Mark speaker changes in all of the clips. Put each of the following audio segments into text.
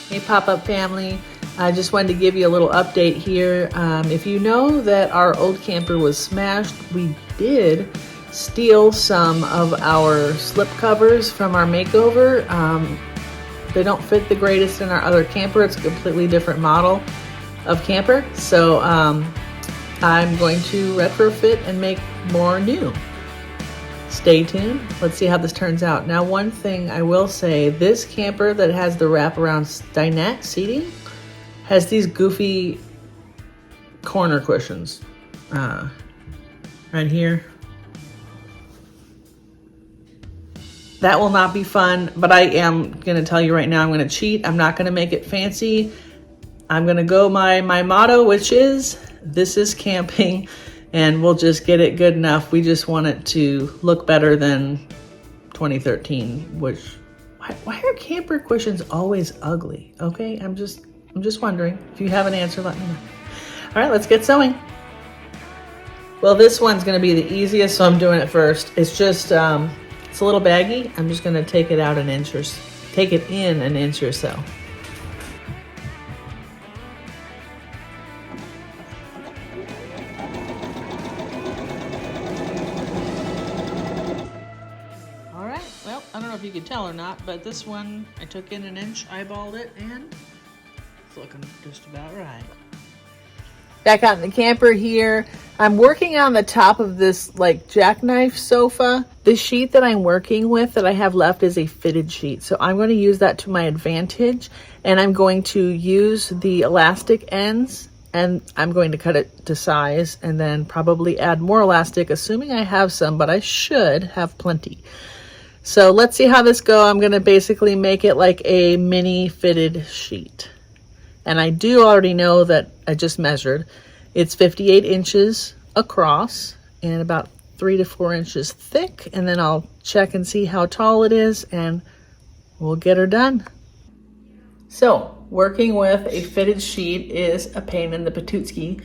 Speaker 1: Hey pop-up family, I just wanted to give you a little update here. If you know that our old camper was smashed, we did steal some of our slip covers from our makeover. They don't fit the greatest in our other camper. It's a completely different model of camper. So I'm going to retrofit and make more new. Stay tuned. Let's see how this turns out. Now, one thing I will say, this camper that has the wraparound dinette seating has these goofy corner cushions right here. That will not be fun, but I am going to tell you right now, I'm going to cheat. I'm not going to make it fancy. I'm going to go my motto, which is, this is camping, and we'll just get it good enough. We just want it to look better than 2013, which, why are camper cushions always ugly? Okay, I'm just wondering. If you have an answer, let me know. All right, let's get sewing. Well, this one's going to be the easiest, so I'm doing it first. It's just, it's a little baggy. I'm just going to take it out an inch or take it in an inch or so. All right. Well, I don't know if you could tell or not, but this one I took in an inch, eyeballed it, and it's looking just about right. Back out in the camper here. I'm working on the top of this like jackknife sofa. The sheet that I'm working with that I have left is a fitted sheet. So I'm going to use that to my advantage, and I'm going to use the elastic ends, and I'm going to cut it to size and then probably add more elastic, assuming I have some, but I should have plenty. So let's see how this goes. I'm going to basically make it like a mini fitted sheet. And I do already know that I just measured. It's 58 inches across and about 3 to 4 inches thick. And then I'll check and see how tall it is, and we'll get her done. So working with a fitted sheet is a pain in the patootsky.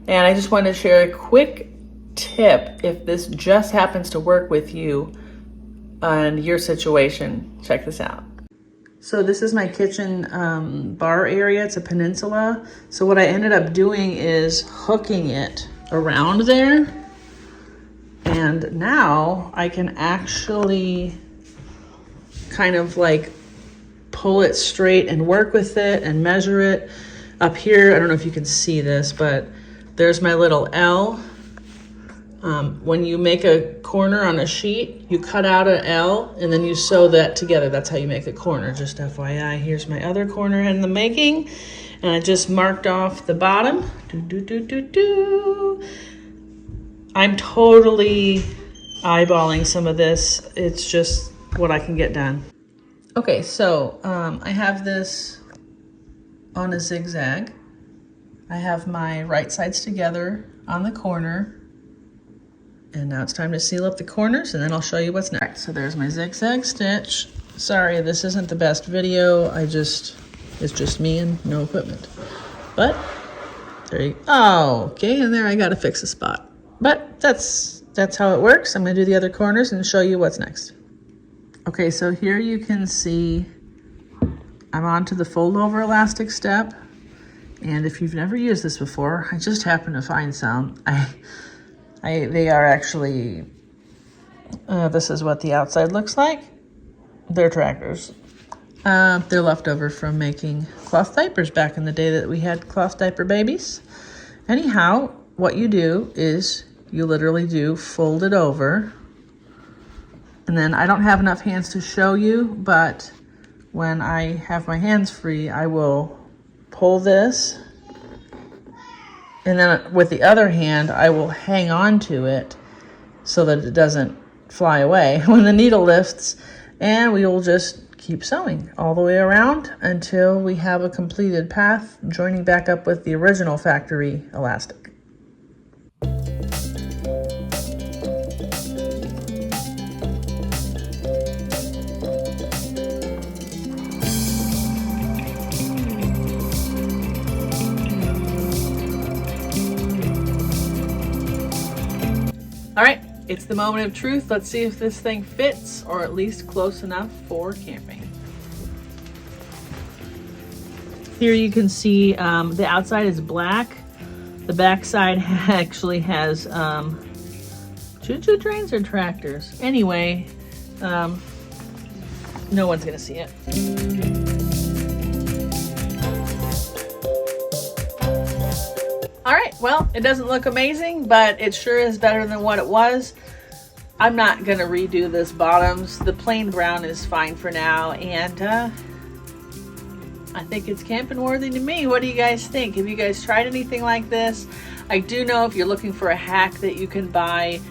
Speaker 1: And I just wanted to share a quick tip if this just happens to work with you and your situation. Check this out. So this is my kitchen bar area. It's a peninsula. So what I ended up doing is hooking it around there. And now I can actually kind of like pull it straight and work with it and measure it. Up here, I don't know if you can see this, but there's my little L. When you make a corner on a sheet, you cut out an L and then you sew that together. That's how you make a corner, just FYI. Here's my other corner in the making. And I just marked off the bottom. I'm totally eyeballing some of this. It's just what I can get done. Okay, so I have this on a zigzag. I have my right sides together on the corner. And now it's time to seal up the corners, and then I'll show you what's next. So there's my zigzag stitch. Sorry, this isn't the best video. It's just me and no equipment. But there you go. Oh, okay, and there I gotta fix a spot. But that's how it works. I'm gonna do the other corners and show you what's next. Okay, so here you can see I'm onto the fold over elastic step. And if you've never used this before, I just happened to find some. They are actually, this is what the outside looks like. They're trackers. They're left over from making cloth diapers back in the day that we had cloth diaper babies. Anyhow, what you do is you literally do fold it over. And then I don't have enough hands to show you, but when I have my hands free, I will pull this. And then with the other hand, I will hang on to it so that it doesn't fly away when the needle lifts. And we will just keep sewing all the way around until we have a completed path, joining back up with the original factory elastic. All right, it's the moment of truth. Let's see if this thing fits, or at least close enough for camping. here you can see the outside is black. The back side actually has choo-choo trains or tractors. Anyway, no one's gonna see it. All right, well, it doesn't look amazing, but it sure is better than what it was. I'm not gonna redo this bottoms. The plain brown is fine for now, and I think it's camping worthy to me. What do you guys think? Have you guys tried anything like this? I do know if you're looking for a hack that you can buy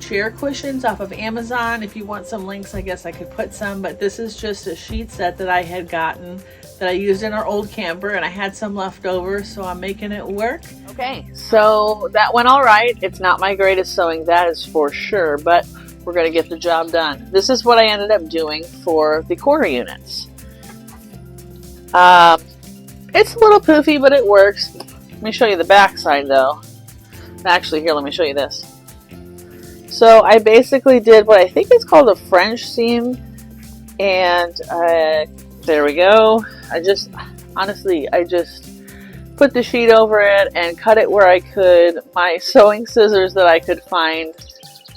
Speaker 1: chair cushions off of Amazon. If you want some links, I guess I could put some, but this is just a sheet set that I had gotten that I used in our old camper, and I had some left over, so I'm making it work. Okay, so that went all right. It's not my greatest sewing, that is for sure, but we're going to get the job done. This is what I ended up doing for the quarter units. It's a little poofy, but it works. Let me show you the back side though. Actually, here, let me show you this. So I basically did what I think is called a French seam, and there we go. I just put the sheet over it and cut it where I could. My sewing scissors that I could find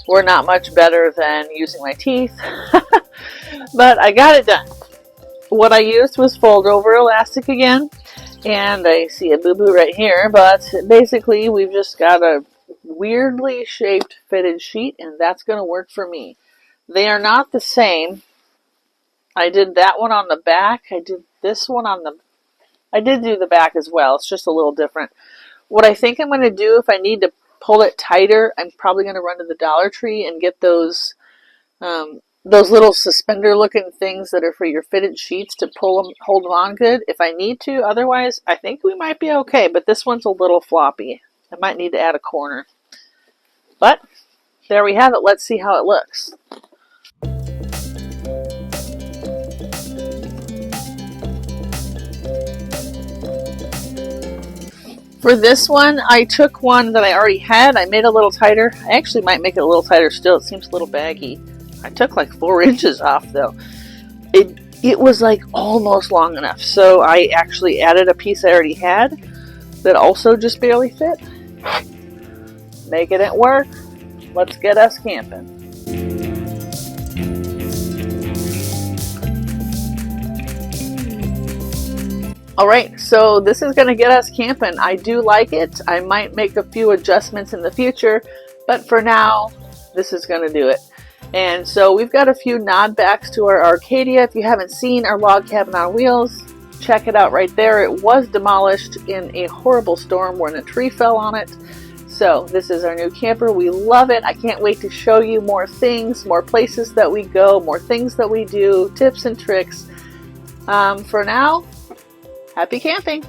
Speaker 1: were not much better than using my teeth, but I got it done. What I used was fold over elastic again, and I see a boo-boo right here, but basically we've just got a weirdly shaped fitted sheet, and that's going to work for me. They are not the same. I did that one on the back. I did this one on the... I did do the back as well. It's just a little different. What I think I'm going to do, if I need to pull it tighter, I'm probably going to run to the Dollar Tree and get those little suspender-looking things that are for your fitted sheets to pull them, hold them on good if I need to. Otherwise, I think we might be okay, but this one's a little floppy. I might need to add a corner. But there we have it. Let's see how it looks. For this one, I took one that I already had. I made it a little tighter. I actually might make it a little tighter still. It seems a little baggy. I took like 4 inches off though. It was like almost long enough. So I actually added a piece I already had that also just barely fit. Making it work. Let's get us camping. Alright, so this is going to get us camping. I do like it. I might make a few adjustments in the future, but for now, this is going to do it. And so we've got a few nod backs to our Arcadia. If you haven't seen our log cabin on wheels, check it out right there. It was demolished in a horrible storm when a tree fell on it. So this is our new camper. We love it. I can't wait to show you more things, more places that we go, more things that we do, tips and tricks. For now, happy camping!